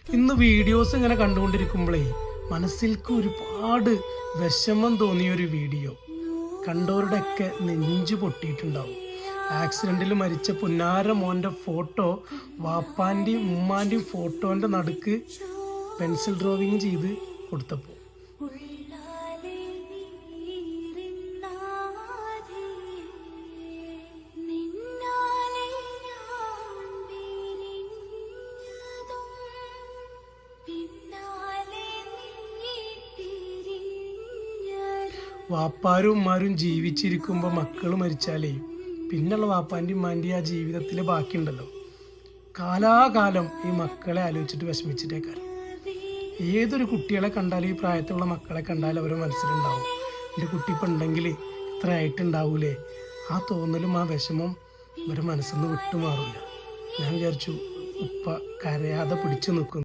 ഇന്ന് വീഡിയോസ് ഇങ്ങനെ കണ്ടുകൊണ്ടിരിക്കുമ്പോഴേ മനസ്സിൽക്ക് ഒരുപാട് വിഷമം തോന്നിയൊരു വീഡിയോ. കണ്ടവരുടെയൊക്കെ നെഞ്ചു പൊട്ടിയിട്ടുണ്ടാവും. ആക്സിഡൻറ്റിൽ മരിച്ച പുന്നാര മോൻ്റെ ഫോട്ടോ വാപ്പാൻ്റെയും ഉമ്മാൻ്റെയും ഫോട്ടോൻ്റെ നടുക്ക് പെൻസിൽ ഡ്രോയിങ് ചെയ്ത് കൊടുത്തപ്പോൾ വാപ്പാരും ഉമ്മാരും ജീവിച്ചിരിക്കുമ്പോൾ മക്കൾ മരിച്ചാലേ പിന്നുള്ള വാപ്പാൻ്റെയും ഉമ്മാൻ്റെയും ആ ജീവിതത്തിൽ ബാക്കിയുണ്ടല്ലോ. കാലാകാലം ഈ മക്കളെ ആലോചിച്ചിട്ട് വിഷമിച്ചിട്ടേക്കാരം. ഏതൊരു കുട്ടികളെ കണ്ടാലും ഈ പ്രായത്തിലുള്ള മക്കളെ കണ്ടാലും അവരുടെ മനസ്സിലുണ്ടാവും, എൻ്റെ കുട്ടി ഇപ്പം ഉണ്ടെങ്കിൽ ഇത്ര ആയിട്ടുണ്ടാവൂലേ. ആ തോന്നലും ആ വിഷമം ഇവരുടെ മനസ്സിൽ നിന്ന് വിട്ടുമാറില്ല. ഞാൻ വിചാരിച്ചു ഉപ്പ കരയാതെ പിടിച്ചു നിൽക്കുന്നു.